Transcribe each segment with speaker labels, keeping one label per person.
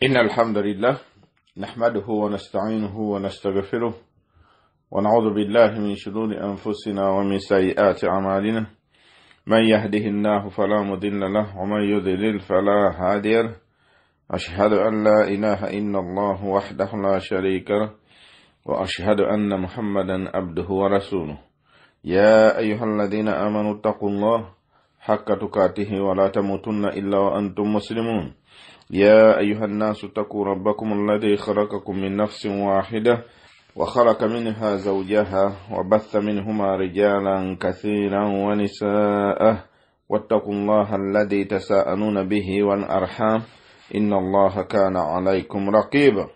Speaker 1: إن الحمد لله نحمده ونستعينه ونستغفره ونعوذ بالله من شرور أنفسنا ومن سيئات أعمالنا من يهده الله فلا مضل له ومن يضلل فلا هادي له أشهد أن لا إله إلا الله وحده لا شريك له وأشهد أن محمدا عبده ورسوله يا أيها الذين آمنوا اتقوا الله حق تقاته ولا تموتن إلا وأنتم مسلمون يا أيها الناس اتقوا ربكم الذي خلقكم من نفس واحدة وخلق منها زوجها وبث منهما رجالا كثيرا ونساء واتقوا الله الذي تساءلون به والأرحام إن الله كان عليكم رقيبا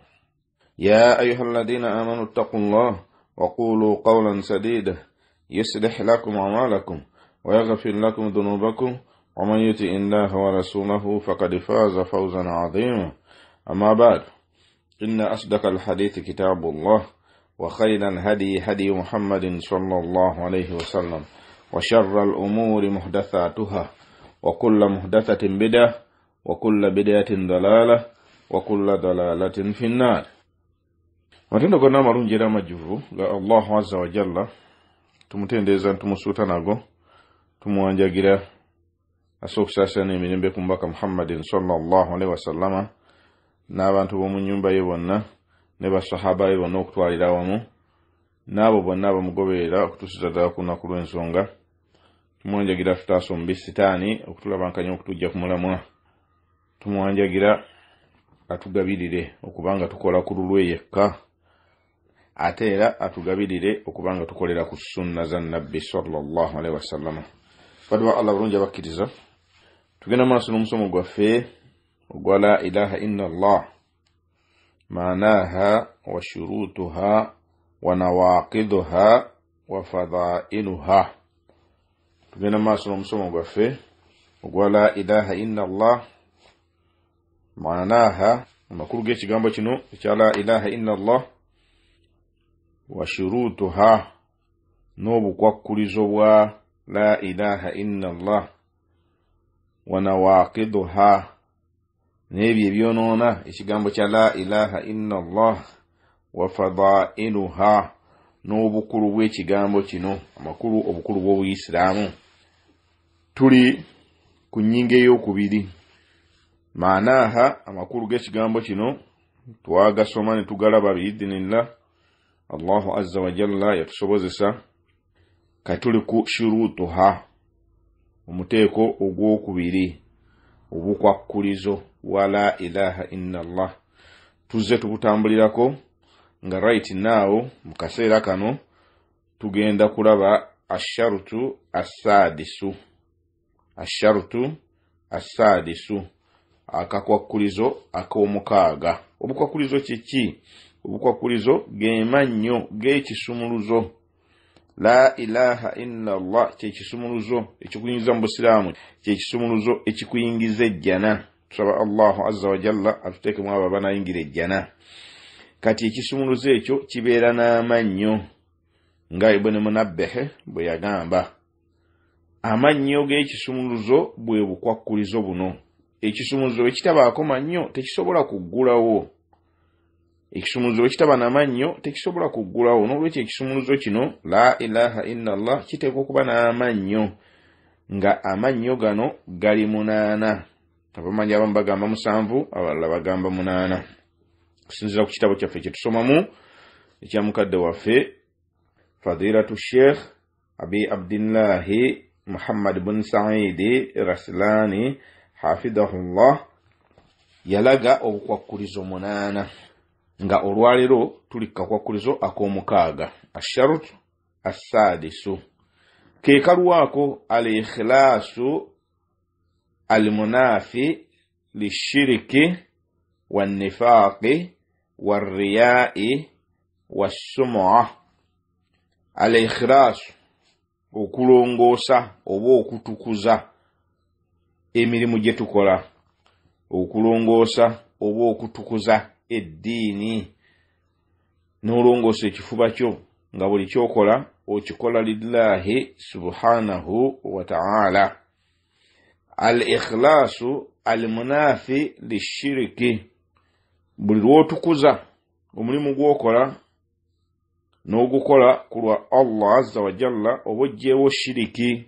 Speaker 1: يا أيها الذين آمنوا اتقوا الله وقولوا قولا سديدا يصلح لكم أعمالكم ويغفر لكم ذنوبكم ومن يطع الله ورسوله فقد فاز فوزا عظيما أما بعد إن أصدق الحديث كتاب الله وخير الهدي هدي محمد صلى الله عليه وسلم وشر الأمور محدثاتها وكل محدثة بدعة وكل بدعة ضلالة وكل ضلالة في النار. Matendo gonna marunjira majuvu ga Allah azza wa jalla tumutendeza tumusuta nago tumuanjagira asokisasa n'emirembe ku mbaka Muhammadin sallallahu alaihi wasallama n'abantu bo mu nyumba ye bonna ne basahaba be bonna okutwalira wamu n'abo bonna abamugoberera okutusiza ddala ku lunaku lw'ensonga tumwanjagira tutaasomba sitaani okutulabankanya okutujja ku mulamwa tumwanjagira atugabirire okubanga tukola ku lulwe yekka ate era atugabirire okubanga tukolera ku sunna za nabbi sallallahu alaihi wasallama. Badwa Allah bulungi abakkiriza tugenda maaso n'omusomo gwaffe ogwa la ilaha illa Allah maanaha wa shurutuha wa nawaqiduha wa fadailuha. Tugenda maaso n'omusomo gwaffe ogwa la ilaha illa Allah maanaha amakulu g'ekigambo kino ekya la ilaha illa Allah wa shurutuha n'obukwakkulizo bwa la ilaha illa Allah wa nawaqiduha n'ebyo ebyonoona ekigambo kya la ilaha illa Allah wa fadailuha n'obukulu bw'ekigambo kino amakulu obukulu bw'obuyisiraamu. Tuli ku nnyingo ey'okubiri maanaha amakulu g'ekigambo kino twagasoma ne tugalaba biidinillah Allahu azza wa jalla yatusobozesa katuli ku shurutuha omuteeko ogwokubiri obukwakkulizo wa la ilaha illa Allah tuzze tubutambulirako nga right now mu kaseera kano tugenda kulaba asharutu asadisu akakwakkulizo ak'omukaaga. Obukwakkulizo kiki? Obukwakkulizo gemannyo g'ekisumuluzo la ilaha illa Allah kyekisumuluzo ekikuyingiza mu busiraamu kyekisumuluzo ekikuyingiza ejjana. Tusaba Allahu azza wa jalla atuteekemu abo abanayingira ejjana. Kati ekisumuluzo ekyo kibeera n'amannyo nga Ibn Munabbih bwe yagamba. Amannyo g'ekisumuluzo bwe bukwakkulizo buno. Ekisumuluzo ekitabaako mannyo tekisobola kuggulawo. Ekisumuluzo ekitaba n'amannyo tekisobola kuggulawo. N'olwekyo ekisumuluzo kino la ilaha illa Allah kiteekwa okuba n'amannyo nga amannyo gano gali 8. Abamanyi abamu bagamba 7 abalala bagamba 8 okusinziira ku kitabo kyaffe kye tusomamu ekya mukadde waffe Fadilatu Sheikh Abi Abdillahi Muhammad bin Saidi Raslani hafidhahullah yalaga obukwakkulizo 8 nga olwalero tuli kakwakkulizo ak'omukaaga asharut asadisu ke kalwako al-ikhlasu al-munafi lishiriki wan-nifaqi war-riya'i was-sum'a. Al-ikhlasu okulongoosa oba okutukuza emirimu gye tukola, okulongoosa oba okutukuza eddiini n'olongoosa ekifuba kyo nga buli kyokola okikola lillahi subhanahu wa ta'ala. Al-ikhlasu al-munafi lishiriki buli lw'otukuza omulimu gw'okola n'ogukola ku lwa Allah azza wa jalla oba oggyeewo shiriki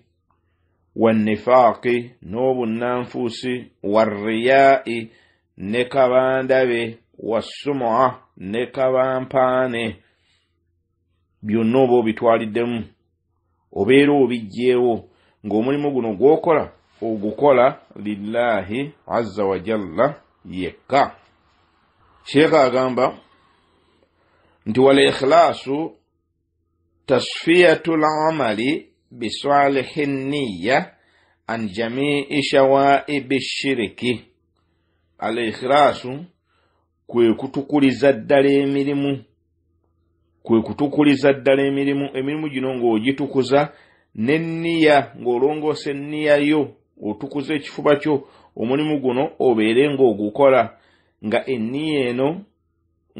Speaker 1: wannifaaqi n'obunnanfuusi warriyaa'i ne kabandabe wassumu'a ne kabampaane byonna oba obitwaliddemu obeera obiggyeewo ng'omulimu guno gw'okola ogukola lillahi azza wa jalla yekka. Sheikh agamba nti wal ikhlaasu tasfiyatul amali bisalihi niyya an jami'i shawaibi shiriki. Al ikhlaasu kwe kutukuliza ddala emirimu gino ng'ogitukuza n'enniya ng'olongoosa enniya yo otukuza ekifuba kyo omulimu guno obeere ng'ogukola nga enniya eno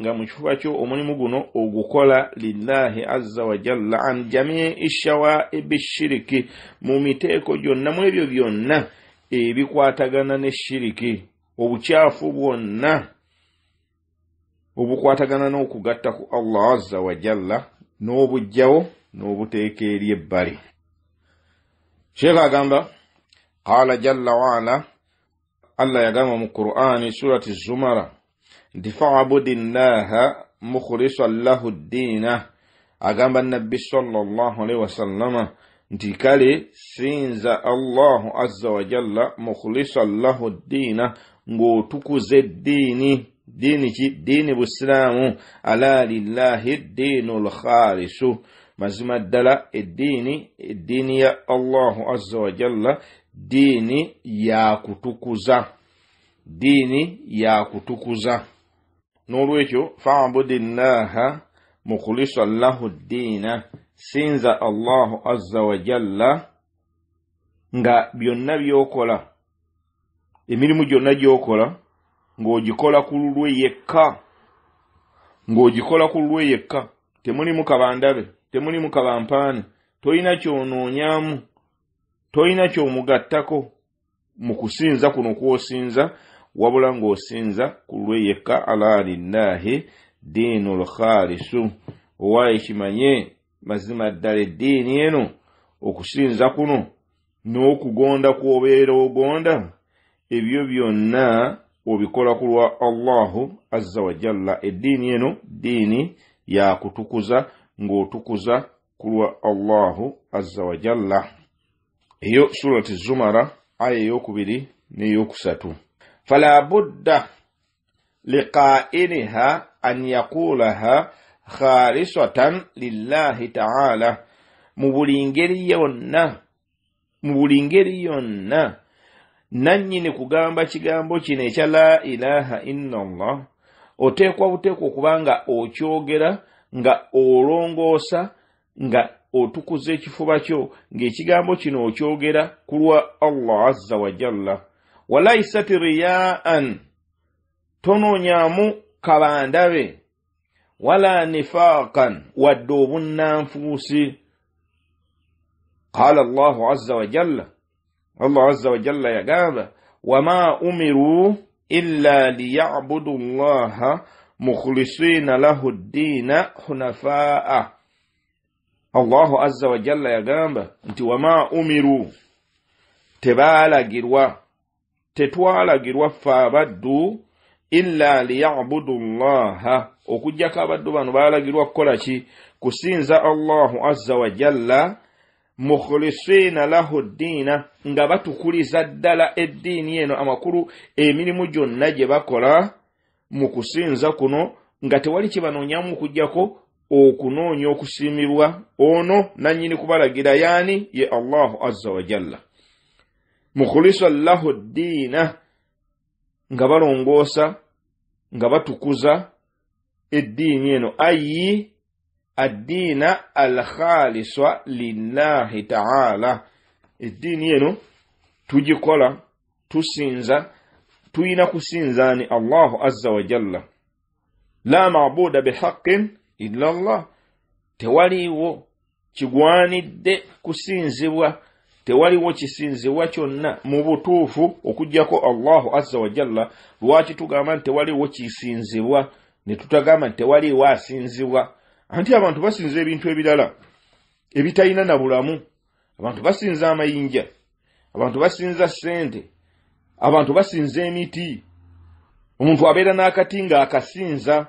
Speaker 1: nga mu kifuba kyo omulimu guno ogukola lillahi azza wa jalla an jamii shawaibi shiriki mu miteeko gyonna mu ebyo byonna ebikwatagana ne shiriki obukyafu bwonna obukwatagana n'okugatta ku Allah azza wa jalla n'obujjawo n'obuteeka eri ebbali. Sheikh agamba qala jalla wa ala Allah yagamba mu Qur'ani surati Zumara nti fa'budillaha mukhlishan lahu ad-dina. Agamba nabbi sallallahu alaihi wasallama nti kale sinza Allah azza wa jalla mukhlishan lahu ad-dina ng'otukuza eddiini. Dini ki? Dini Buislamu. Ala lillahi dinul khalisu. Mazima ddala eddiini ya Allahu azza wa jalla dini ya kutukuza. N'olwekyo fa'budillaha mukhlishan lahu ad-dina, sinza Allahu azza wa jalla nga byonna byokola emirimu gyonna gyokola ng'ogikola ku lulwe yekka, temulimu kabandabe, temulimu kabampaane, tolina kyonoonyamu, tolina kyomugattako mu kusinza kuno kw'osinza, wabula ng'osinza ku lulwe yekka. Ala lillahi dinul khalisu. Owaaye kimanye mazima ddala eddiini eno okusinza kuno n'okugonda kw'obeera ogonda ebyo byonna obikola ku lwa Allahu azza wa jalla. Eddiini eno diini ya kutukuza ng'otukuza ku lwa Allahu azza wa jalla. Eyo surati Zumara aya ey'okubiri n'ey'okusatu. Fala budda liqa'iliha an yaqulaha khalisatan lillahi ta'ala. Mu buli ngeri yonna nannyini kugamba kigambo kino ekya la ilaha illallah oteekwa buteekwa okubanga okyogera nga olongoosa nga otukuza ekifuba kyo ng'ekigambo kino okyogera ku lwa Allah azza wa jalla. Walaisat riyaan, tonoonyamu kabandabe, wala nifaqan, wadde obunnanfuusi. Qala Allahu azza wa jalla, Allah azza wa jalla yagamba wama umiru illa liya'budu Allaha mukhlisina lahu ad-dina hunafaa. Allahu azza wa jalla yagamba nti wama umiru, tetwalagirwa ffe abaddu illa liya'budu Allaha, okujjako abaddu bano baalagirwa kukola ki? Kusinza Allahu azza wa jalla mukhlisina lahu ad-dina, nga batukuliza ddala eddiini eno amakulu emirimu gyonna gye bakola mu kusinza kuno nga tewali kibanoonyamu kujjako okunoonya okusiimibwa ono nannyini kubalagira, yaani ye Allahu azza wa jalla. Mukhlishan lahu ad-dina, nga balongoosa nga batukuza eddiini eno, ayi ad-dina al-khaliswa lillahi ta'ala. Eddiini eno tugikola tusinza, tuyina kusinzaani Allahu azza wa jalla. La ma'buda bihaqqin illa Allah, tewaliiwo kigwanidde kusinzibwa tewaliwo kisinzibwa kyonna mu butuufu okuggyako Allahu azza wa jalla. Lwaki tugamba nti tewaliwo kisinzibwa ne tutagamba nti tewaliwo asinzibwa? Anti abantu basinza ebintu ebirala ebitalina na bulamu. Abantu basinza amayinja, abantu basinza ssente, abantu basinza emiti. Omuntu abeera n'akati nga akasinza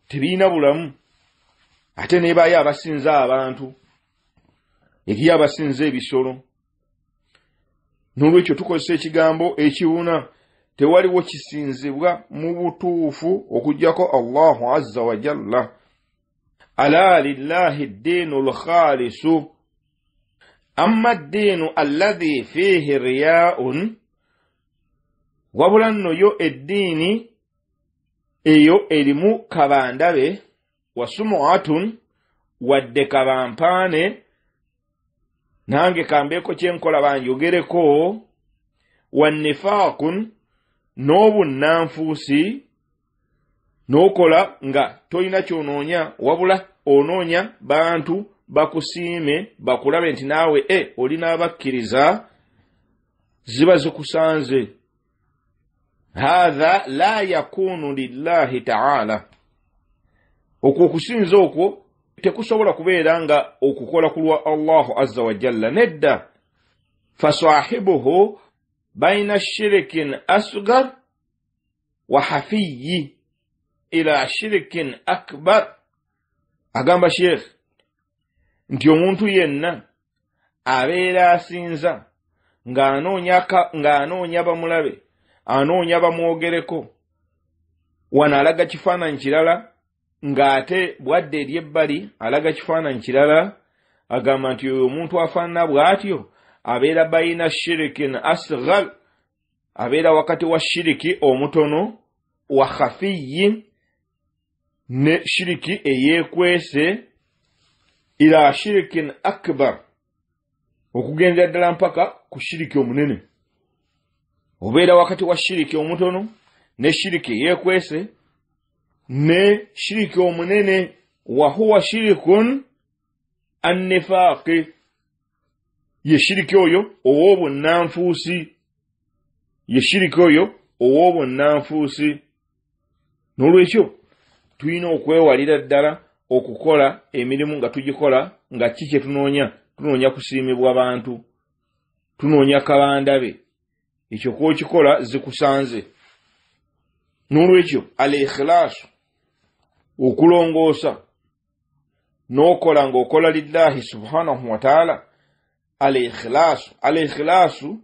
Speaker 1: tebirina bulamu. Ate nebaayo abasinza abantu, eriyo abasinza ebisolo. N'olwekyo tukozesa ekigambo ekiwuna, tewaliwo kisinzibwa mu butuufu okuggyako Allahu azza wa jalla. Ala lillahi ddinul khalisu amma ddinu alladhi fihi riyaun, wabula nno yo eddiini eyo erimu kabandabe, wasumuatun wadde kabampaane, nange kambeeko kyenkola banjogereko, wannifaaqun n'obunnanfuusi, n'okola nga tolina kyonoonya wabula onoonya bantu bakusiime bakulabe nti naawe olina abakkiriza, ziba zikusanze. Hadha la yakunu lillahi ta'ala. Okwo okusinza okwo tekusobola kubeera nga okukola kulwa Allahu azza wa jalla. Nedda. Fasahibuhu baina shirikin asgar wa hafiyyi ila shirikin akbar. Agamba Sheikh nti omuntu yenna abeera asinza ng'anoonya bamulabe, anoonya bamwogereko, wano alaga kifaananyi kirala, ng'ate bwadde eri ebbali alaga kifaananyi kirala. Agamba nti oyo omuntu afaanana bw'atyo abeera bayina shirikin asghar, abeera wakati wa shiriki omutono, wa khafiyyin ne shiriki eyeekwese, ila shirikin akbar, okugendera ddala mpaka ku shiriki omunene. Obeera wakati wa shiriki omutono ne shiriki eyeekwese ne shiriki omunene, wa huwa shirikun annifaaqi, ye shiriki oyo ow'obunnanfuusi, ye shiriki oyo ow'obunnanfuusi. N'olwekyo tulina okwewalira ddala okukola emirimu nga tugikola nga kike tunoonya kusiimibwa bantu, tunoonya kabandabe. Ekyo kwokikola zikusanze. N'olwekyo al-ikhlaasu, okulongoosa n'okola ng'okola lillahi subhanahu wa ta'ala. Al-ikhlaasu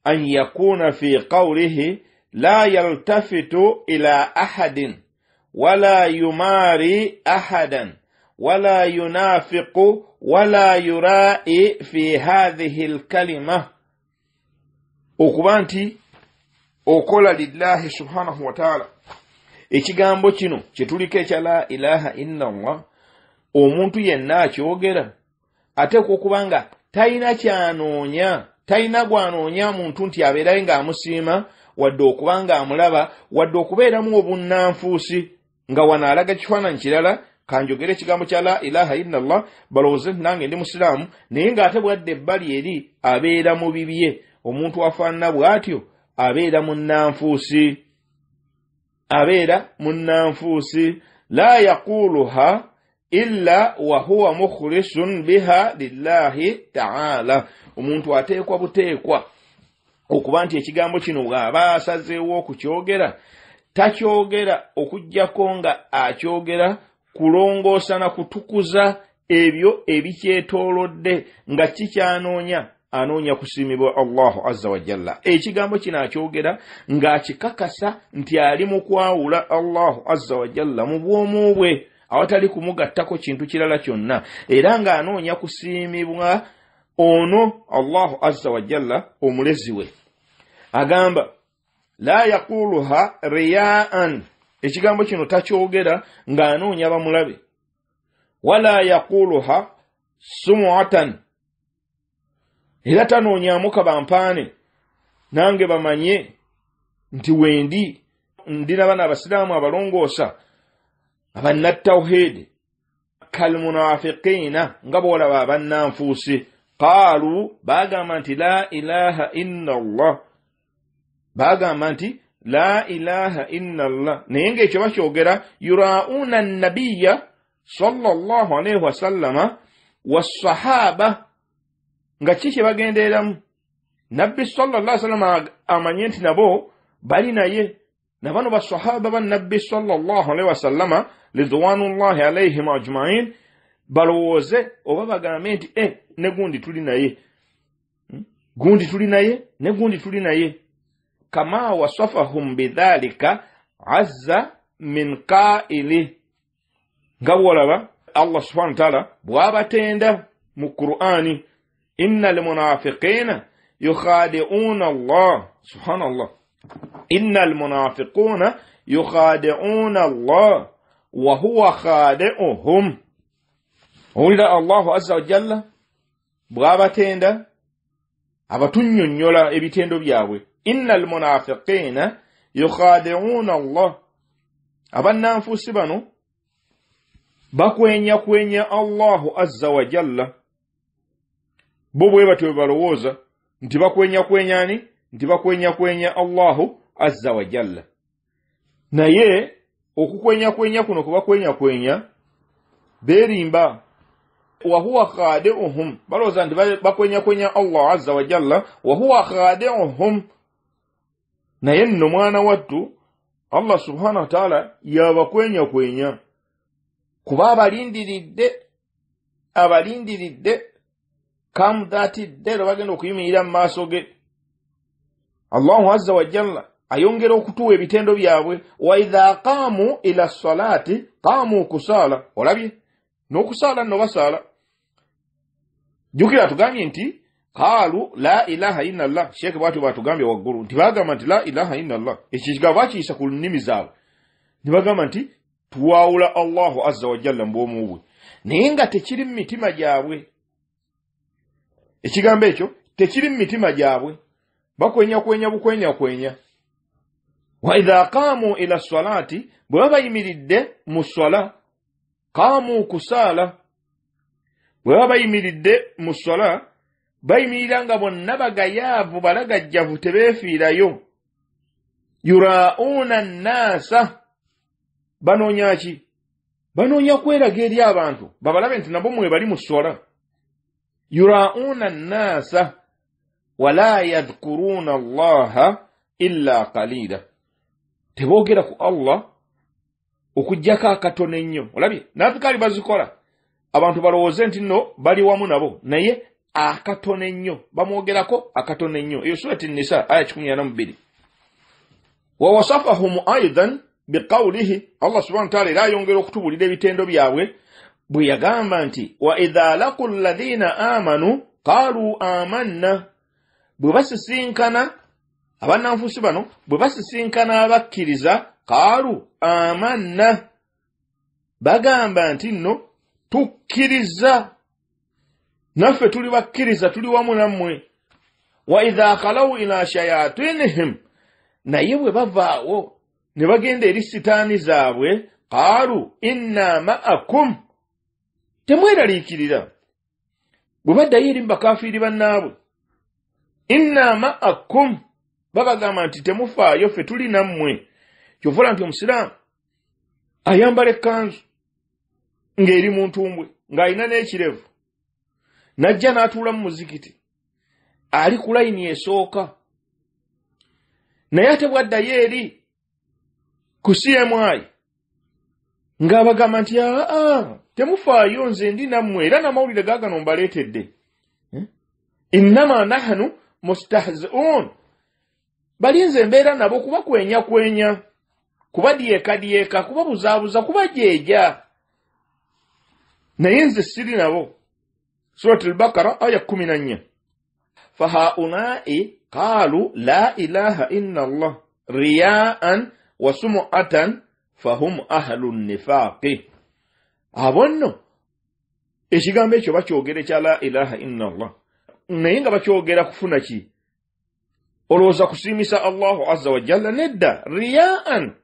Speaker 1: an yakuna fi qawlihi la yaltafitu ila ahadin wala yumari ahadan wala yunafiqu wala yura'i fi hadhihi al-kalima. Okuba nti okola lillahi subhanahu wa ta'ala. Ekigambo kino kyetuliko ekya la ilaha illallah, omuntu yenna akyogera ateekwa okuba nga talina kyanoonya, talina gwanoonya muntu nti abeerayo ng'amusiima, wadde okuba ng'amulaba, wadde okubeeramu obunnanfuusi, nga wano alaga kifaananyi kirala. Kanjogera ekigambo kya la ilaha illallah balowooze nti nange ndi musiraamu, naye ng'ate bwadde ebbali eri abeera mu bibye. Omuntu afaanana bw'atyo abeera munnanfuusi, abeera munnanfuusi. La yaquluha illa wa huwa mukhlisun biha lillahi ta'ala. Omuntu ateekwa buteekwa okuba nti ekigambo kino bw'aba asazeewo okukyogera, takyogera okuggyako nga akyogera kulongoosa na kutukuza ebyo ebikyetoolodde, nga kikyanoonya, anoonya kusiimibwa Allahu azza wa jalla. Ekigambo kino akyogera ng'akikakasa nti ali mu kwawula Allahu azza wa jalla mu bwomu bwe, awatali kumugattako kintu kirala kyonna, era ng'anoonya kusiimibwa ono Allahu azza wa jalla omulezi we. Agamba la yaquluha riyaan, ekigambo kino takyogera ng'anoonya bamulabe, wala yaquluha sumuatan, era tanoonyamu kabampaane nange bamanye nti wendi ndina bana abasiraamu abalongoosa abannatawhid kalmunafiqiina, nga bw'olaba abannanfuusi قالوا bagamba nti la ilaha illa Allah bagamba nti la ilaha illa Allah naye ng'ekyo bakyogera yurauna nabiyya sallallahu alayhi wa sallama wassahaba nga kiki bagendereramu nabbi sallallahu alayhi wa sallama amanye nti nabo bali naye nabano basahaba ba nabbi sallallahu alayhi wa sallama ridwanullahi alayhim ajma'in balowooze oba bagambe nti ne gundi tuli naye gundi tuli naye ne gundi tuli naye kama wasafahum bidhalika azza min qaili ngawolaba Allah subhanahu wa ta'ala bwabatenda mu Qur'ani innal munafiqina yukhadi'una Allah subhanallah innal munafiquna yukhadi'una Allah wa huwa khadi'uhum Owulira Allahu azza wa jalla bwabatenda abatunnyonnyola ebitendo byabwe innal munafiqina yukhadi'una Allah abannanfuusi bano bakwenya Allahu azza wa jalla bo bwe batyo balowooza nti bakwenya nti bakwenya Allahu azza wa jalla naye okukwenya kuno kubakwenya berimba wa huwa khadi'uhum balowooza nti bakwenya Allah azza wa jalla wa huwa khadi'uhum naye nno mwana wattu Allah subhanahu wa ta'ala yabakwenya kuba abalindiridde come that day bagenda okuyimirira mu maaso ge Allahu azza wa jalla ayongera okutuwa ebitendo byabwe wa idha qamu ila salati qamu kusala olabye n'okusala nno basala jukira tugambye nti qalu la ilaha illa Allah sheke bwatu batugambye waggulu nti bagamba nti la ilaha illa Allah ekigabo bakiyisa ku nnimi zaabwe nibagamba nti tuwaawula Allahu azza wa jalla mbwomu bwe naye nga tekiri mu mitima gyabwe ekigambo ekyo tekiri mu mitima gyabwe bakwenya wa idha qamu ila salati bwe bayimiridde mu swala qamu kusala bwe bayimiridde mu swala bayimirira nga bonna bagayaavu balagajjavu tebeefiirayo yurauna nnasa banoonya ki banoonya kweraga eri abantu babalabe nti nabo mwe bali mu swala yurauna nnasa wala yadhkuruna Allaha illa qalila teboogera ku Allah okujjako akatono ennyo olabye nafikali bazikola abantu balowooze nti nno bali wamu nabo naye akatono ennyo bamwogerako akatono ennyo eyo surati Nisa aya 12 wa wasafahum aidan biqawlihi Allah subhanahu wa ta'ala era ayongera okutubulira ebitendo byabwe bwe yagamba nti wa idha laqul ladhina amanu qalu amanna bwe basisinkana abannanfuusi bano bwe basisinkana abakkiriza qalu amanna bagamba nti nno tukkiriza naffe tuli bakkiriza tuli wamu nammwe wa idha khalaw ila shayatinihim naye bwe bavaawo ne bagenda eri sitaani zaabwe qalu inna ma'akum temweraliikirira bwe baddayo eri mubakafiiri bannaabwe inna ma'akum babagamba nti temufaayo ffe tuli nammwe kyovula nti omusiraamu ayambala ekkanzu ng'eri mu ntumbwe ng'alina n'ekirevu najja n'atuula mu muzikiti ali ku layini esooka naye ate bwaddayo eri ku CMI ng'abagamba nti temufaayo nze ndi nammwe era n'amawulire gaagano mbaleetedde innama nahnu mustahzi'un balinze embeera nabo kubakwenya kubadyeka kubabuzaabuza kubajeeja naye nze siri nabo surati al-Baqara aya 14 fahaulai qalu la ilaha illa Allah riya'an wa sum'atan fahum ahlun nifaqi abonno ekigambo ekyo bakyogera kya la ilaha illa Allah naye nga bakyogera kufuna ki olowooza kusiimisa Allahu azza wa jalla nedda riya'an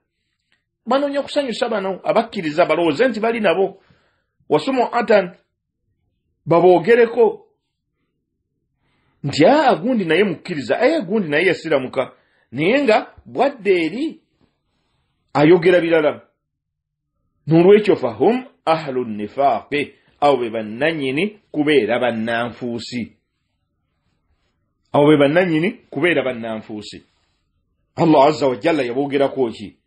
Speaker 1: banoonya kusanyusa bano abakkiriza balowooze nti bali nabo wa sum'atan baboogereko nti gundi naye mukkiriza gundi naye yasiramuka naye nga bwadde eri ayogera birala. N'olwekyo fahum ahlu nifaaqi abo be bannannyini kubeera bannanfuusi. Allah azza wa jalla yaboogerako ki?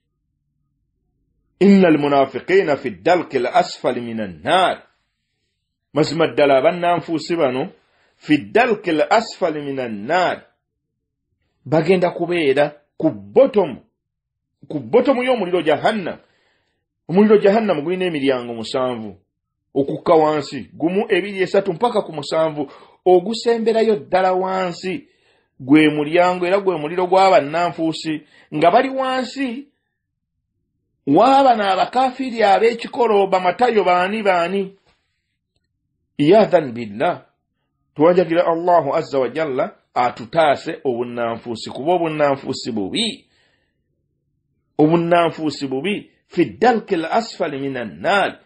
Speaker 1: Innal munafiqina fi dalki al asfali minan nar. Mazima ddala bannanfuusi bano fi dalki al asfali minan nar bagenda kubeera ku bottom y'omuliro jahannam. Omuliro jahannam gulina emiryango 7 okukka wansi, 1, 2, 3 mpaka ku 7. Ogusemberayo ddala wansi gwe mulyango era gwe muliro gw'abannanfuusi nga bali wansi waba n'abakafiri ab'ekikolo bamatayo baani. Iyadhan billah, tuwajagira Allahu azza wa jalla atutaase obunnanfuusi kuba obunnanfuusi bubi fi dalki al asfali minan nar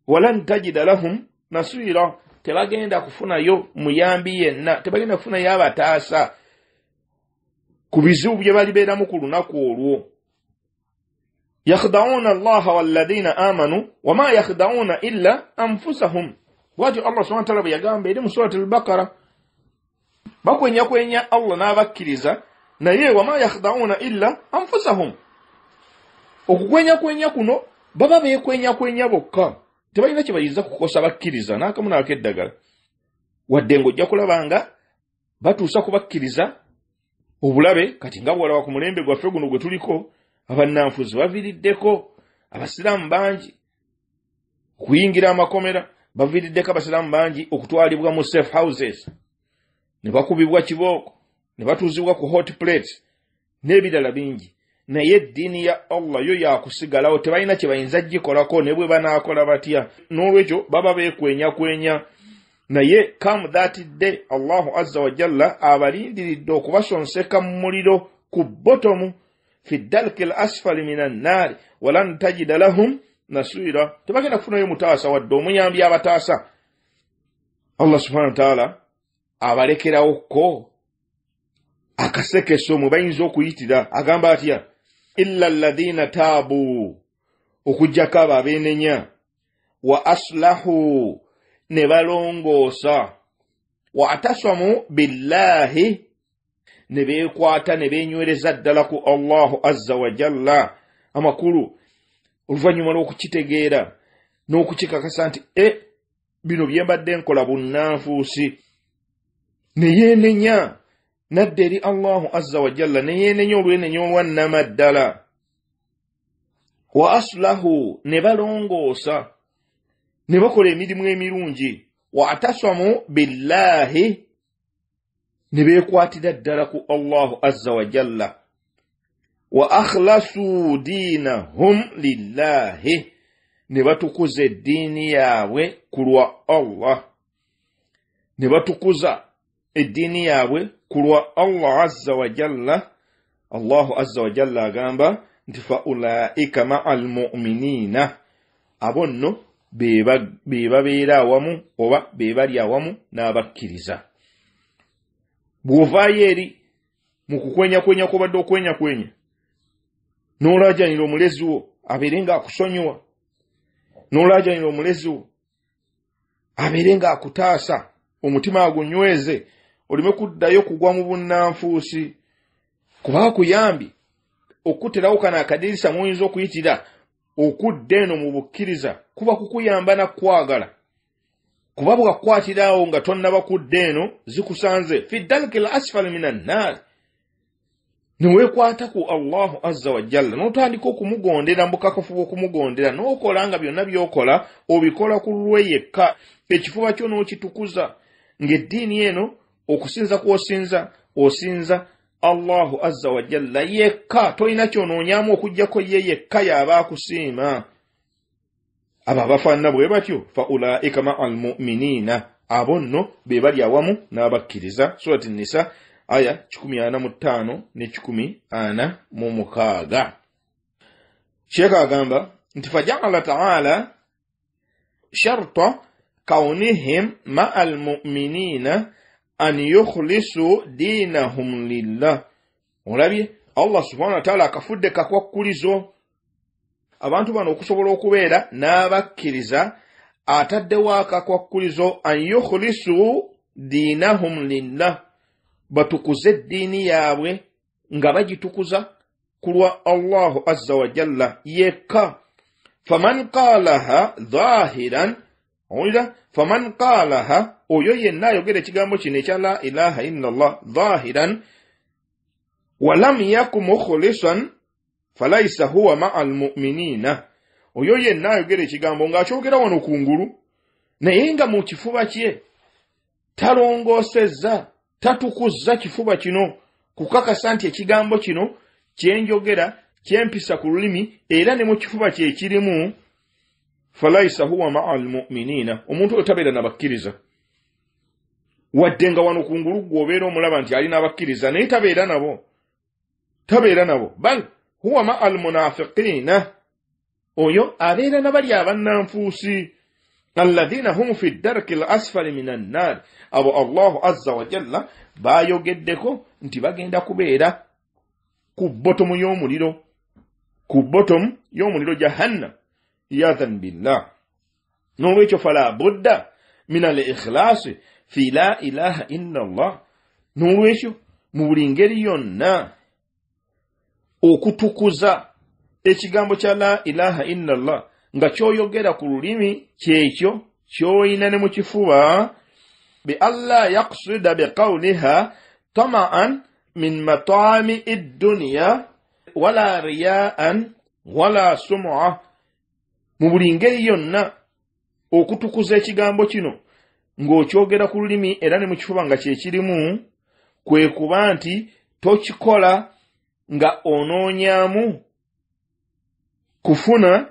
Speaker 1: walan tajida lahum nasira. Tebagenda kufunayo muyambi yenna, tebagenda kufunayo abataasa ku bizibu bye balibeeramu ku lunaku olwo. Yakhda'una Allaha walladhina amanu wama yakhda'una illa anfusahum. Bw'atyo Allah subhanahu wa ta'ala bwe yagamba eri mu surati al-Baqara, bakwenya Allah n'abakkiriza naye wama yakhda'una illa anfusahum. Okukwenya kuno baba beekwenya bokka, tebalina kye bayinza kukosa bakkiriza n'akamu n'akeddagala, wadde ng'ojja kulabanga batuusa kubakkiriza obulabe. Kati nga bwalaba ku mulembe gwaffe guno gwe tuliko, abannanfuusi baviiriddeko abasiraamu bangi okuyingira amakomera, baviiriddeko abasiraamu bangi okutwalibwa mu safe houses, ne bakubibwa kibooko, ne batuuzibwa ku hot plate n'ebirala bingi. Naye eddiini ya Allah yo yakusigalawo, tebalina kye bayinza gikolako ne bwe banaakola batya. N'olwekyo baba beekwenya. Naye come that day Allahu azza wa jalla abalindiridde okubasonseka mu muliro ku bottom fi dalki al asfali minan nar walan tajida lahum nasira. Tebagenda kufunayo mutaasa wadde omuyambi abataasa. Allah subhanahu wa ta'ala abalekerawo ko akasekeso mwe bayinza okuyitira, agamba atya? Illa alladhina taabu, okujjako abo abeenenya, wa aslahu, ne balongoosa, wa atasamu billahi, ne beekwata ne beenywereza ddala ku Allahu azza wa jalla amakulu, oluvannyuma lw'okukitegeera n'okukikakasa nti bino bye mbadde nkola bunnanfuusi, ne yeenenya nadda eri Allahu azza wa jalla, ne yeenenya olwenenya olwannama ddala. Wa aslahu, ne balongoosa, ne bakola emirimu emirungi. Wa atasamu billahi, ne beekwatira ddala ku Allahu azza wa jalla. Wa akhlasu diinahum lillahi, ne batukuza eddiini yaabwe ku lwa Allah, ne batukuza eddiini yaabwe ku lwa Allah azza wa jalla. Allahu azza wa jalla agamba nti fa ulaika ma'al mu'minina, abo nno be babeera awamu oba be bali awamu n'abakkiriza. Bw'ovaayo eri mu kukwenyakwenya kw'obadde okwenyakwenya, n'olaajanira omulezi wo abeere ng'akusonyiwa, n'olaajanira omulezi wo abeere ng'akutaasa, omutima agunyweze, olime kuddayo kugwa mu bunnanfuusi, kuba akuyambi okuterawo kana akadirisa muyinza okuyitira okudda eno mu bukkiriza, kuba kukuyamba nakwagala, kuba bwakkwatirawo nga tonnaba kudda eno zikusanze fi dalki al asfali minan nar, neweekwata ku Allahu azza wa jalla, n'otandika okumugondera mu bukakafu bw'okumugondera, n'okola nga byonna by'okola obikola ku lulwe yekka, ekifuba kyo n'okitukuza, ng'eddiini eno okusinza kw'osinza osinza Allahu azza wa jalla yekka, tolina kyonoonyaamu okuggyako ye yekka y'aba akusiima. Abo abafaanana bwe batyo fa ulaika ma'al mu'minina, abo nno be bali awamu n'abakkiriza. Surati Nisa aya 145 ne 146. Sheikh agamba nti faja'ala ta'ala sharta kaunihim ma'al mu'minina an yukhlisu dinahum lillah. Olabye Allah subhanahu wa ta'ala akafudde kakwakulizo abantu bano okusobola okubeera n'abakkiriza ataddewo akakwakulizo an yukhlisu dinahum lillah, batukuze eddiini yaabwe nga bagitukuza kulwa Allahu azza wa jalla yekka. Faman qalaha dhahiran, oira faman qalaha, oyo yenna ayogera ekigambo kino ekya la ilaha illallah dhahiran walam yakum mukhlisan falaysa huwa ma'al mu'minina, oyo yenna ayogera ekigambo ng'akyogera wano kungulu naye nga mu kifuba kye talongoosezza, tatukuzza kifuba kino kukakasa nti ekigambo kino kyenjogera kyempisa ku lulimi era ne mu kifuba kye kirimu, falaysa huwa ma'al mu'minina, omuntu oyo tabeera n'abakkiriza. Wadde nga wano kungulu gw'obeera omulaba nti alina abakkiriza naye tabeera nabo, bal huwa ma'al munafiqina, oyo abeera n'abali abannanfuusi, alladhina hum fi ddarki al-asfali minan nar, abo Allahu azza wa jalla bayogeddeko nti bagenda kubeera ku bottom y'omuliro jahannam, iyadhan billah. N'olwekyo fala budda min al-ikhlasi fi la ilaha illa Allah, n'olwekyo mu buli ngeri yonna okutukuza ekigambo kya la ilaha illa Allah nga kyoyogera ku lulimi kyekyo kyoyina ne mu kifuba, bi alla yaqsida bi qawliha tama'an min mat'ami ad-dunya wala riya'an wala sum'a. Mu buli ngeri yonna okutukuza ekigambo kino ng'okyogera ku lulimi era ne mu kifuba nga kyekirimu, kwe kuba nti tokikola nga onoonyaamu kufuna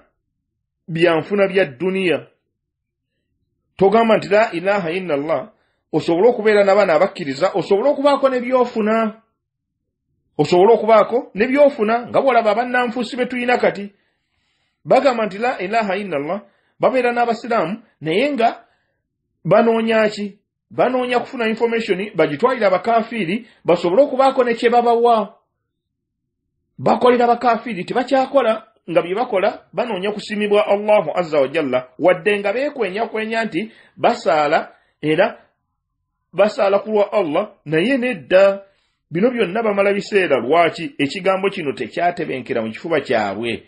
Speaker 1: byanfuna bya duniya. Togamba nti la ilaha illa Allah osobola okubeera n'abaana abakkiriza, osobola okubaako ne byofuna, nga bw'olaba abannanfuusi be tulina kati bagamba nti la ilaha illa Allah, babeera n'abasiraamu naye nga banoonya ki? Banoonya kufuna information bagitwalira abakafiiri basobole okubaako ne kye babawa. Bakolera abakafiiri tebakyakola, nga bye bakola banoonya kusiimibwa Allahu azza wa jalla, wadde nga beekwenya nti basaala era basaala kulwa Allah, naye nedda. Bino byonna bamala biseera. Lwaki? Ekigambo kino tekyatebenkera mu kifuba kyabwe,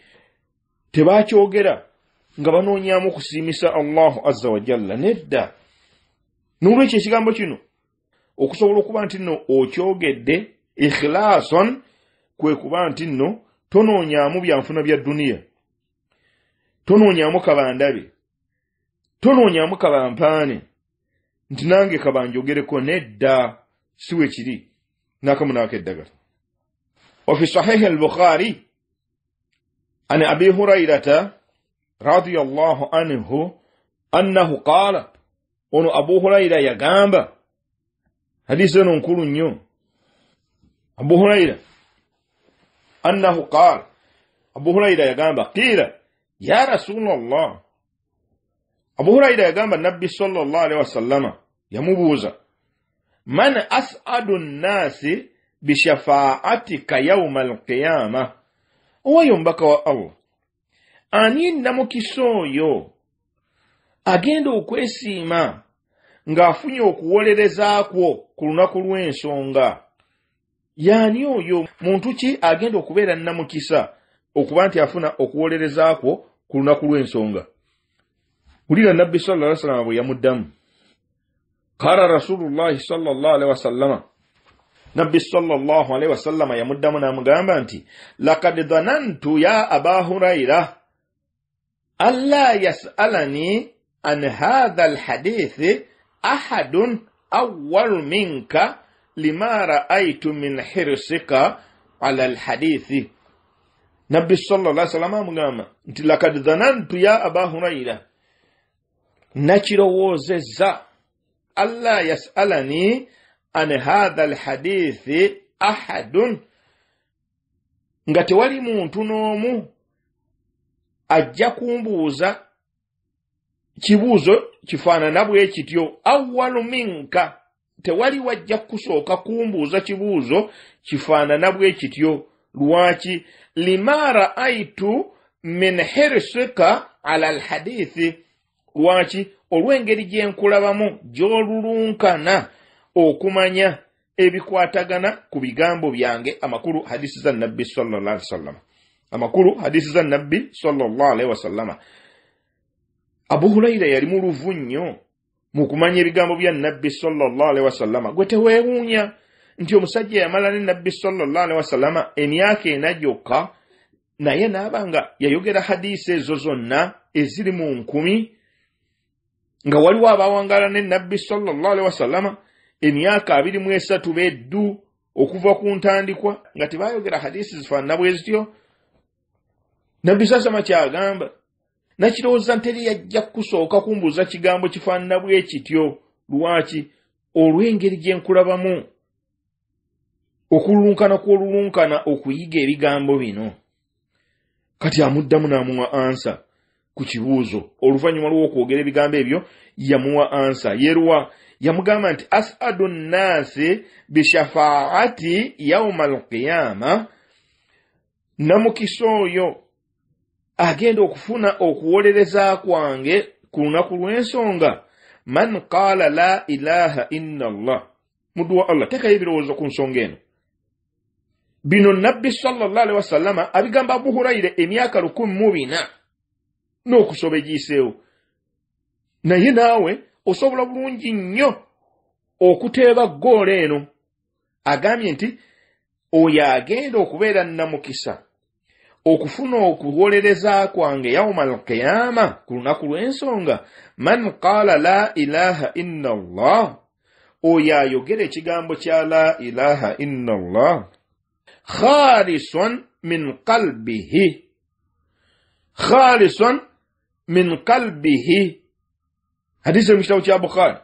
Speaker 1: tebakyogera nga banoonyaamu kusiimisa Allahu azza wa jalla, nedda. N'olwekyo ekigambo kino okusobola okuba nti nno okyogedde ikhlason, kwe kuba nti nno tonoonyaamu byanfuna bya duniya, tonoonyaamu kabandabe, tonoonyaamu kabampaane nti nange kabanjogereko, nedda, siwe kiri n'akamu n'akeddagala. Wa fi sahih al-Bukhari an Abi Hurayrata radiyallahu anhu annahu qala, ono Abu Hurayra yagamba, hadisi eno nkulu nnyo. Abu Hurayra annahu qala, Abu Hurayra yagamba, qila ya Rasulullah, Abu Hurayra yagamba Nabbi sallallahu alaihi wasallama yamubuuza, man as'adu nnasi bishafa'atika yawma al-qiyamah, oyo mbaka wa Allah, ani nnamukisa oyo agenda okwesiima ng'afunye okuwolereza kwo ku lunaku lw'ensonga? Yaani oyo muntu ki agenda okubeera nnamukisa okuba nti afuna okuwolereza kwo ku lunaku lw'ensonga? Wulira Nabbi sallallahu alaihi wasallam bwe yamuddamu. Qala Rasulullahi sallallahu alaihi wasallama, Nabbi sallallahu alaihi wasallama yamuddamu n'amugamba nti, laqad dhanantu ya Aba Hurayra alla yas'alani an hadha alhadith ahadun awwal minka lima ra'aytu min hirsika ala alhadithi. Nabbi sallallahu alaihi wasallam amugamba nti laqad dhanantu ya Aba Hurayra, nakirowoozezza, alla yas'alani an hadha alhadithi ahadun, nga tewali muntu n'omu ajja kumbuuza kibuuzo kifaanana bwe kityo, awwalu minka, tewali wajja kusooka kumbuuza kibuuzo kifaanana bwe kityo. Lwaki? lima raaitu min hirsika ala alhadithi. Lwaki? olw'engeri gye nkulabamu gy'olulunkana okumanya ebikwatagana ku bigambo byange amakulu hadisi za nabbi sallallahu alaihi wasallam. Amakulu hadisi za nabbi sallallahu alaihi wasallam. Abu Huraira yali mu luvu nnyo mu kumanya ebigambo bya nabbi sallallahu alaihi wasallam. Gwe teweewuunya nti omusajja yamala ne nabbi sallallahu alaihi wasallam emyaka ena gyokka, naye n'abanga yayogera hadisi ezo zonna eziri mu 1000, nga waliwo abawangala ne nabbi sallallahu alaihi wasallam emyaka 23 beddu okuva ku ntandikwa nga tebayogera hadisi zifaanana bwe zityo. Nabbi sasama kyagamba, nakirowooza nteri yajja kusooka kumbuuza kigambo kifaanana bwe kityo. Lwaki? olw'engeri gye nkulabamu okululunkana kw'olulunkana okuyiga ebigambo bino. Kati amuddamu n'amuwa ansa ku kibuuzo. Oluvannyuma lw'okwogera ebigambo ebyo yamuwa ansa. Yerwa yamugamba nti as'adu nnaasi bishafaati yawma alqiyama, namukisa oyo agenda okufuna okuwolereza kwange ku lunaku lw'ensonga, man qaala la ilaha illa Allah. Muddu wa Allah, tekayo ebirowoozo ku nsonga eno. Bino nabbi sallallahu alaihi wasallam abigamba Abu Huraira emyaka 14 n'okusoba egiiseewo. Naye naawe osobola bulungi nnyo okuteeba ggoolo eno. Agambye nti oyo agenda okubeera namukisa okufuna okuwolereza kwange yawma alqiyama ku lunaku lw'ensonga, man qaala la ilaha illa Allah, oyo ayogera ekigambo kya la ilaha illa Allah khalisan min qalbihi. Khalisan min qalbihi. Hadisi mu kitabo kya Bukhari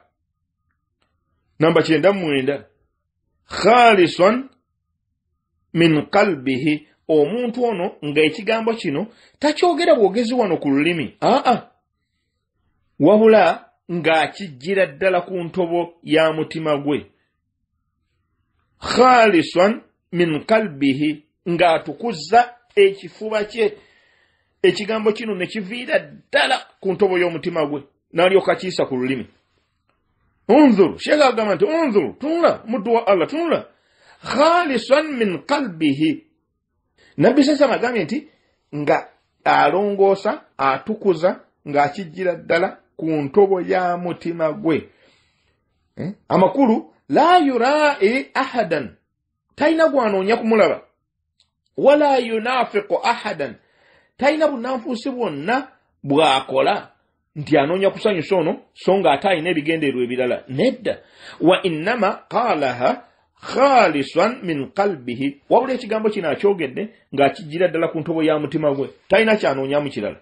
Speaker 1: namba 99. Khalisan min qalbihi. Omuntu ono nga ekigambo kino takyogera bwogezi wano ku lulimi, wabula ng'akijjira ddala ku ntobo ya mutima gwe. Khalisan min qalbihi, ng'atukuzza ekifuba kye, ekigambo kino ne kiviira ddala ku ntobo y'omutima gwe, n'alyoka kiisa ku lulimi. Unzur, Sheikh agamba nti unzur, tunula, muddu wa Allah, tunula. Khalisan min qalbihi. Nabbi sasa magambye nti nga alongoosa, atukuza, ng'akijjira ddala ku ntobo ya mutima gwe. Amakulu la yura'i ahadan, talina gwanoonya kumulaba. Wala yunafiqu ahadan, talina bunnanfuusi bwonna bw'akola nti anoonya kusanyusa ono so nga ate alina ebigendererwa ebirala. Nedda. Wa innama qaalaha khalisan min qalbihi, wabula ekigambo kino akyogedde ng'akijjira ddala ku ntobo ya mutima gwe, talina kyanoonyamu kirala.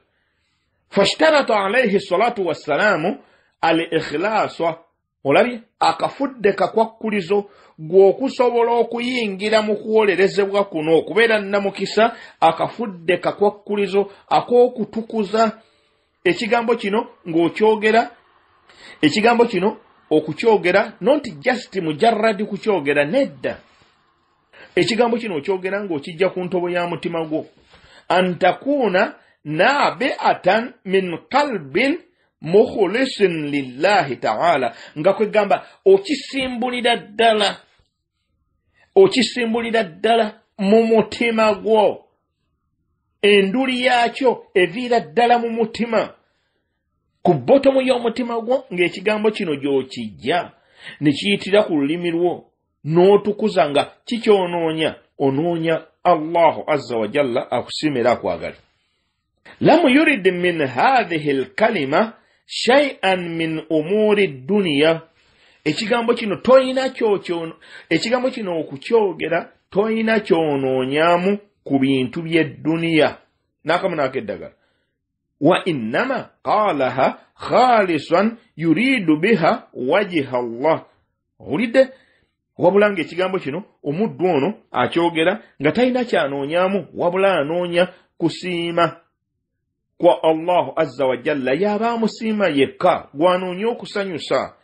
Speaker 1: Fashtarata alayhi salatu wassalamu al-ikhlasa. Olabye akafudde kakwakkulizo gw'okusobola okuyingira mu kuwolerezebwa kuno okubeera namukisa, akafudde kakwakkulizo ak'okutukuza ekigambo kino ng'okyogera. Ekigambo kino okukyogera not just mujarradi kukyogera, nedda. Ekigambo kino okyogera ng'okijja ku ntobo ya mutima gwo. Antakuna nabi'atan min qalbin mukhlisin lillahi ta'ala, nga kwegamba okisimbulira ddala, okisimbulira ddala mu mutima gwo, enduli yakyo eviira ddala mu mutima, ku bottomu y'omutima gwo, ng'ekigambo kino gy'okijja ne kiyitira ku lulimi lwo, n'otukuza nga kikyonoonya, onoonya Allahu azza wa jalla akusiimira akwagala. Lam yurid min hadhihi al-kalima shay'an min umuri dunya. Ekigambo kino toyina kyokyono, ekigambo kino okukyogera toyina kyonoonyamu ku bintu by'edduniya n'akamu n'akeddagala. Wa innama qaalaha khalisan yuridu biha wajha Allah. Olidde? Wabula ng'ekigambo kino omuddu ono akyogera nga talina kyanoonyamu, wabula anoonya kusiima kwa Allahu azza wa jalla, yaba amusiima yekka, gwanoonya okusanyusa.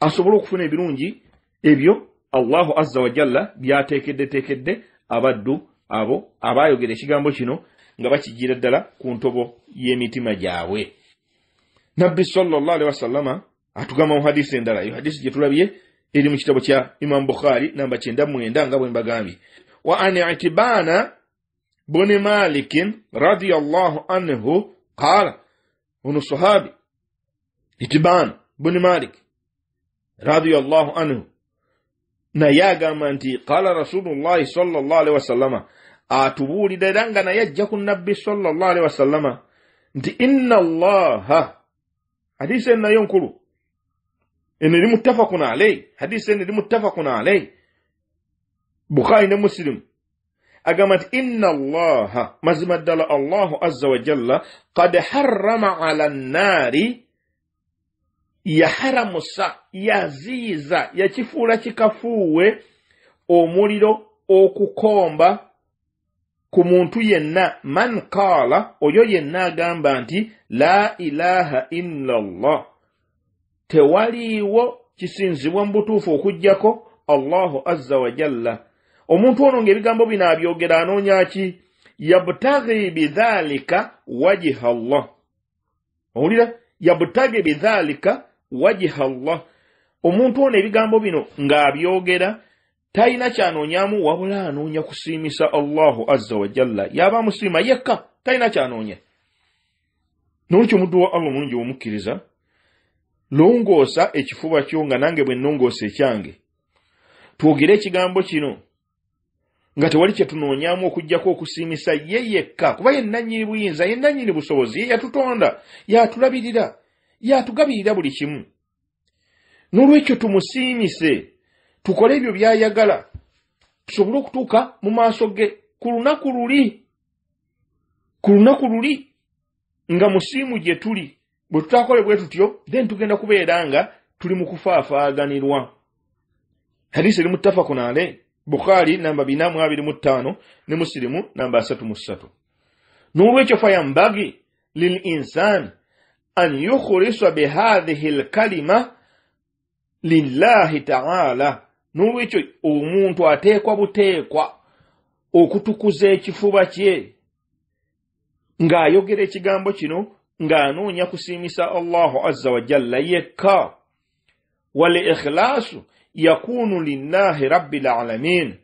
Speaker 2: asobola okufuna ebirungi ebyo Allahu azza wa jalla byateekedde abaddu abo abayogera ekigambo kino nga bakigira ddala ku ntobo y'emitima gyabwe. Nabbi sallallahu alaihi wasallama atugamba mu hadisi endala, iyo hadisi gye tulabye eri mu kitabo kya Imam Bukhari namba 99 nga bwe mbagambye. Wa an Itibana bun Malik radiyallahu anhu qala, ono sahabi Itiban bun Malik radiyallahu anhu na yagamba nti qala Rasulullah sallallahu alaihi wasallama, atubuulira nga naye ajja ku Nabbi sallallahu alaihi wasallama nti inna Allaha, hadisi nayo nkulu eri muttafaqun alayhi, hadisi eri muttafaqun alayhi, Bukhari ne Muslim agamba nti inna Allaha, mazima ddala Allahu azza wa jalla qad harrama ala nnari, yaharamusa, yaziiza, yakifuula kikafuuwe omuliro okukomba ku muntu yenna, man qaala, oyo yenna agamba nti la ilaha illa Allah, tewaliiwo kisinzibwa mu butuufu okujjako Allahu azza wa jalla. Omuntu ono ng'ebigambo bino abyogera anoonya ki? Yabtaghi bidhalika wajha Allah. Owulira? Yabtaghi bidhalika wajha Allah. Omuntu ono ebigambo bino ng'abyogera talina kyanoonyamu wabula anoonya kusiimisa Allahu azza wa jalla. Yaba musiima yekka, talina kyanoonya. N'olwekyo omuddu wa Allah omulungi omukkiriza, longoosa ekifuba kyo nga nange bwe nnongoosa ekyange. Twogere ekigambo kino nga tewali kye tunoonyamu okujjako okusiimisa ye yekka, kuba ye nannyini buyinza, ye nannyini busobozi, ye yatutonda, yatulabirira, yatugabirira buli kimu. N'olwekyo tumusiimise, tukole ebyo by'ayagala, tusobole okutuuka mu maaso ge ku lunaku luli nga musiimu gye tuli. Bwe tutakole bwe tutyo, then tugenda kubeera nga tuli mu kufaafaaganirwa. Hadisi eri muttafaqun alayhi, Bukhari namba 425 ne Muslimu namba 33. N'olwekyo fayambagi lil insan an yukhlisa bihadhihi alkalima lillahi ta'ala. N'olwekyo omuntu ateekwa buteekwa okutukuza ekifuba kye ng'ayogera ekigambo kino ng'anoonya kusiimisa Allahu azza wa jalla yekka. Wal ikhlasu yakunu lillahi rabbil alamin.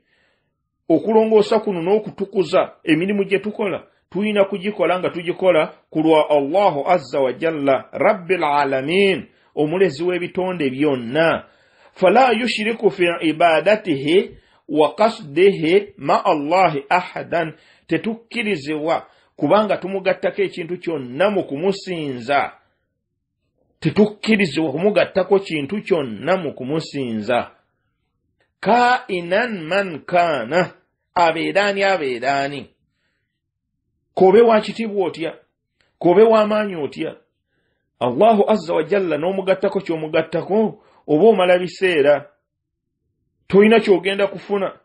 Speaker 2: Okulongoosa kuno n'okutukuza emirimu gye tukola tuyina kugikola nga tugikola kulwa Allahu azza wa jalla rabbil alamin, omulezi w'ebitonde byonna. Fala yushriku fi ibadatihi wa qasdihi ma Allahi ahadan. Tetukkirizibwa kubanga tumugattako ekintu kyonna mu kumusinza. Tetukkirizibwa kumugattako kintu kyonna mu kumusinza. Kainan man kana, abeeraani. Kobe wa kitiibwa otya, kobe wa maanyi otya, Allahu azza wa jalla n'omugattako ky'omugattako, oba omala biseera toyina ky'ogenda kufuna.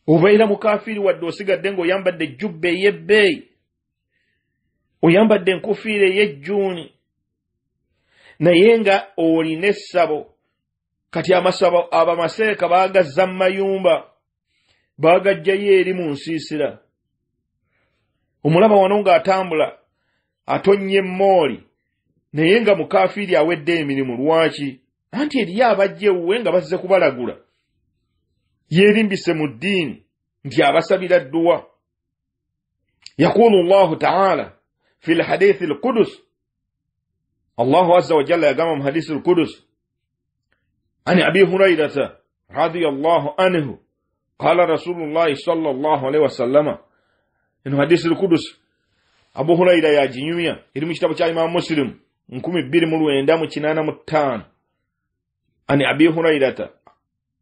Speaker 2: Obeera mukafiiri wadde osigadde ng'oyambadde ejjubba ey'ebbeeyi, oyambadde enkufiira ey'ejjuuni, naye nga olina essabo. Kati amasabo abamaseeka baagazza mu mayumba, baagajjayo eri mu nsiisira. Omulaba wano ng'atambula atonnye emmooli, naye nga mukafiiri awedde emirimu. Lwaki? Anti eriyo abajja ewuwe nga bazze kubalagula, yeerimbise mu ddiini nti abasabira dduwa. Yaqulu Allahu ta'ala fi al-hadithi al-qudus, Allahu azza wa jalla yagamba mu hadithi al-qudus, ani Abi Hurayrata radiyallahu anhu qala Rasulullah sallallahu alaihi wasallama. Eno hadithi al-qudus Abu Hurayra yaginyumya, eri mu kitabo kya Imam Muslim 2985. Ani Abi Hurayrata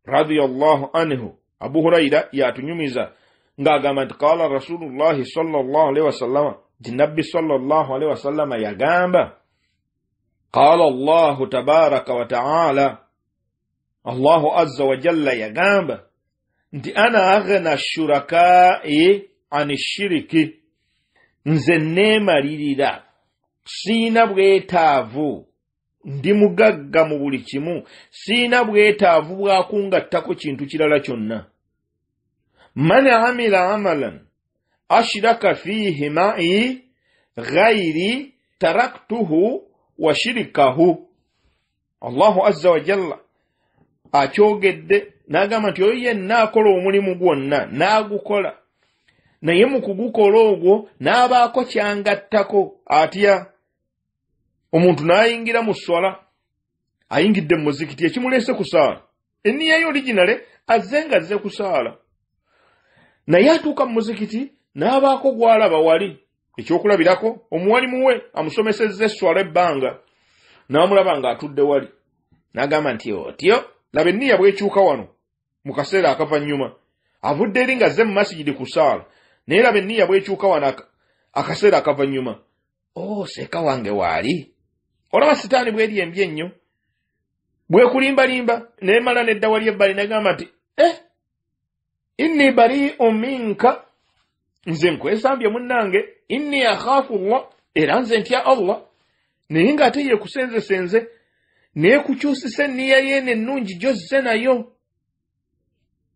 Speaker 2: radiyallahu anhu, Abu Hurayra yatunyumiza ng'agamba nti qala Rasulullah sallallahu alaihi wasallama, Nabbi sallallahu alaihi wasallama yagamba, qala Allahu tabaraka wa ta'ala, Allahu azza wa jalla yagamba nti ana aghna shuraka'i ani shiriki, nze neemalirira, siina bwetaavu ndi mugagga mu buli kimu siina bwetaavu bwa kungattako kintu kirala kyonna. Man amila amalan ashraka fihi ma'i ghairi taraktuhu wa shirikahu. Allahu azza wa jalla akyogedde n'agamba nti oyo yenna akola omulimu gwonna n'agukola naye mu kugukola ogwo n'abaako kyangattako atya. Omuntu n'ayingira mu swala, ayingidde mu muzikiti, ekimuleese kusaala, enniya ye originale azze kusaala, naye atuuka mu muzikiti n'abaako gw'alaba wali. Ekyokulabirako, omuwalimu we amusomesezza esswala ebbanga, n'amulaba ng'atudde wali, n'agamba nti otyo laba enniya bw'ekyuka wano mu kaseera akavannyuma, avudde eri ng'azze mu masijidi kusaala, naye laba enniya bw'ekyuka wano akaseera akavannyuma. Seeka wange waali. Olaba sitaani bw'eryembye ennyo, bwekulimbalimba n'emala n'edda wali ebbali n'agamba nti inni bari'un minka, nze nkwesambye munnange, inni akhaafu Allah, era nze ntya Allah. Naye ng'ate yeekusenzesenze n'ekukyusisa enniya yeeno ennungi gy'ozze nayo,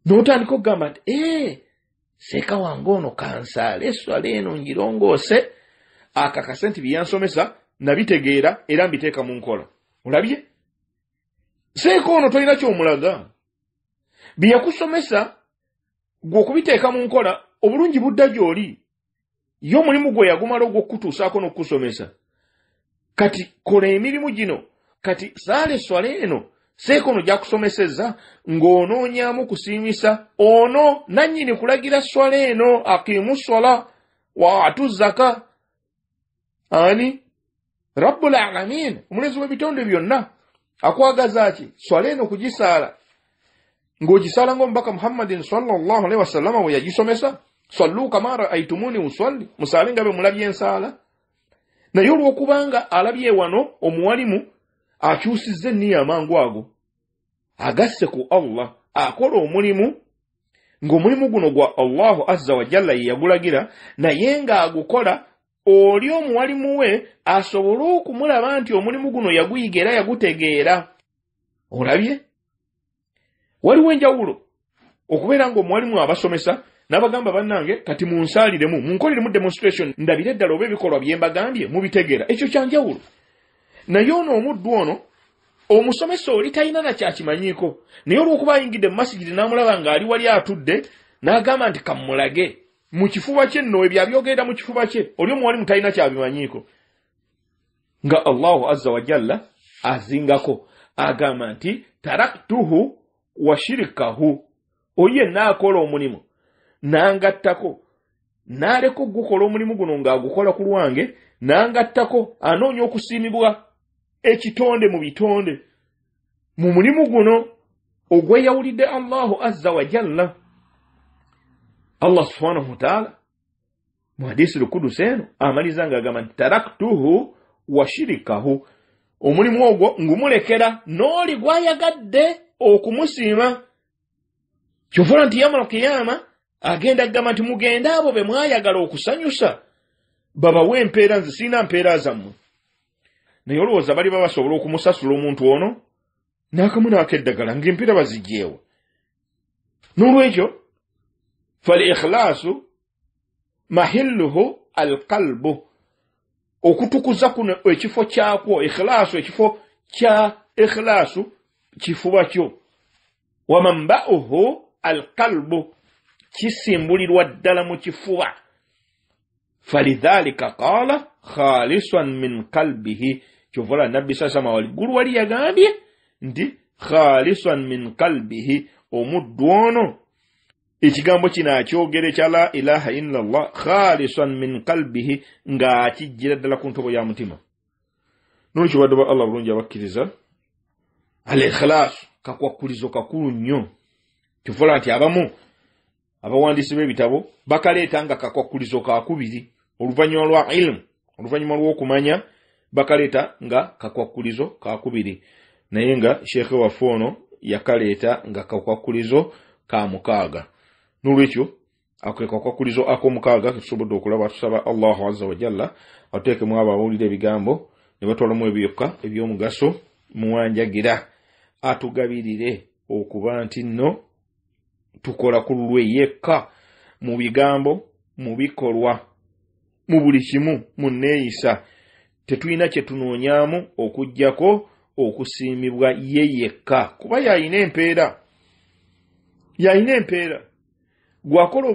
Speaker 2: n'otandika okugamba nti seeka wange ono kansaale esswala eno ngirongoose, akakase nti byansomesa nabitegeera era mbiteeka mu nkola. Olabye? Seeka ono tolina ky'omulaga. Byakusomesa gwe okubiteeka mu nkola obulungi budda gy'oli. Ye omulimu gwe yagumala ogw'okutuusaako n'okusomesa. Kati kola emirimu gino, kati saala esswala eno seeka ono gyakusomesezza ng'onoonyaamu kusiimisa ono nannyini kulagira swala eno, aqiimu swala wa atu zaka. Ani Rabbul Alamin, omulezi w'ebitonde byonna, akwagaza ki swala eno kugisaala ng'ogisaala ng'omubaka Muhammadin sallallahu alaihi wasallam bwe yagisomesa, sallu kama ra'aytumuni usalli, musaale nga bwe mulabye ensaala. Naye olw'okubanga alabye wano omuwalimu akyusizza enniya amangu ago, agasse ku Allah, akola omulimu ng'omulimu guno gwa Allahu azza wa jalla ye yagulagira, naye ng'agukola oli omuwalimu we asobole okumulaba nti omulimu guno yaguyiga era yagutegeera. Olabye? Waliwo enjawulo okubeera ng'omuwalimu abasomesa n'abagamba bannange kati munsaaliremu, munkoliremu demonstration, ndabire ddala oba ebikolwa bye mbagambye mubitegeera. Ekyo kyanjawulo. Naye ono omuddu ono omusomesa oli talina na kyakimanyiiko, naye olw'okuba ayingidde mu masijidi n'amulaba ng'ali wali atudde n'agamba nti kammulage mu kifuba kye nno, ebyo abyogera mu kifuba kye, oli omuwalimu talina kyabimanyiiko. Nga Allahu azza wa jalla azingako agamba nti taraktuhu wa shirikahu, oye n'akola omulimu n'angattako, n'aleka okugukola omulimu guno ng'agukola ku lwange, n'angattako anoonya okusiimibwa ekitonde mu bitonde mu mulimu guno ogweyawulidde Allahu azza wa jalla. Allah subhanahu wa ta'ala mu hadisi al-Qudus eno amaliza ng'agamba nti taraktuhu wa shirikahu, omulimu ogwo ngumulekera n'oli gwayagadde okumusiima. Kyovula nti yawmal qiyama agenda agamba nti mugende abo be mwayagala okusanyusa babawe empeera, nze sirina mpeera zammwe. Naye olowooza bali basobola okumusasula omuntu ono n'akamu n'akeddagala ng'empeera bazigyeewo. N'olwekyo fal-ikhlaasu mahilluhu al-qalbu, okutukuza kuno ekifo kyakwo, ikhlaasu ekifo kya ikhlaasu kifuba kyo, wa manba'uhu al-qalbu, kisimbulirwa ddala mu kifuba. Falidhalika qaala khalisan min qalbihi, kyovula nabbi sasama waligulu wali yagambye nti khalisan min qalbihi, omuddu ono ekigambo kino akyogere kya la ilaha illallah khalisan min qalbihi, ng'akijjira ddala ku ntobo ya mutima. Nolwekyo badde ba Allah bulungi abakkiriza, al-ikhlaasu kakwakulizo kakulu nnyo. Kyovula nti abamu abawandiisi b'ebitabo bakaleeta nga kakwakulizo kakubiri, oluvannyuma lwa ilmu, oluvannyuma lw'okumanya bakaleeta nga kakwakulizo kakubiri, naye nga sheekhe waffe ono yakaleeta nga kakwakulizo ka mukaaga. N'olwekyo ako kakwakulizo ak'omukaaga tusobodde okulaba, tusaba Allahu azza wa jalla atuteekemu abo abawulira ebigambo ne batwalamu ebyokka ebyomugaso muwanjagira atugabirire okuba nti nno tukola ku lulwe yekka mu bigambo mu bikolwa mu buli kimu mu nneeyisa tetulina kye tunoonyaamu okuggyako okusiimibwa ye yekka kuba yalina empeera gwakola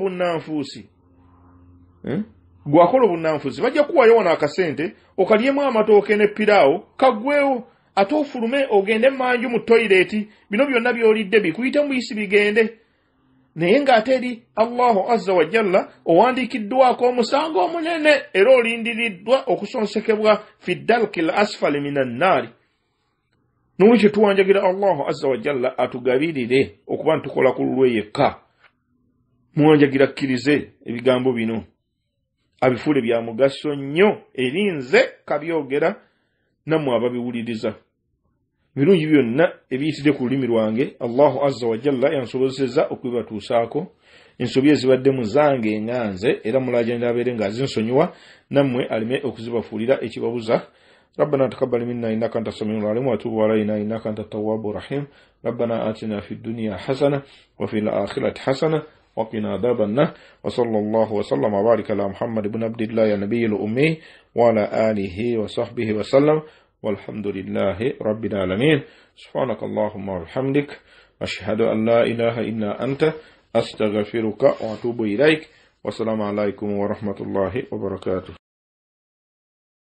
Speaker 2: obunnanfuusi bajja kuwaayo wano akasente okalyemu amatooke ne piraawo kaggweewo ate ofulume ogende manju mu toyireeti bino byonna byolidde bikuyite muyisi bigende naye ng'ate eri Allahu azza wa jalla owandiikiddwako omusango omunene era olindiriddwa okusonsekebwa fi dalki al asfali min annaari n'olwekyo tuwanjagira Allahu azza wa jalla atugabirire okuba ntukola ku lulwe yekka muwanjagira akkirize ebigambo bino abifuule bya mugaso nnyo eri nze kabyogera nammwe ababiwuliriza birungi byonna ebiyitidde ku lulimi lwange Allahu azza wa jalla yansobozesezza okubibatuusaako ensobi ezibadde mu zange nga nze era mulajanira abeere ng'azinsonyiwa nammwe aleme okuzibafuulira ekibabuza ربنا تقبل منا إنك أنت السميع العليم وتب علينا إنك أنت التواب الرحيم ربنا آتنا في الدنيا حسنة وفي الآخرة حسنة وقنا عذاب النار وصلى الله وسلم وبارك على محمد بن عبد الله يا نبي الأمي وعلى آله وصحبه وسلم والحمد لله رب العالمين سبحانك اللهم وبحمدك أشهد أن لا إله إلا أنت أستغفرك وأتوب إليك والسلام عليكم ورحمة الله وبركاته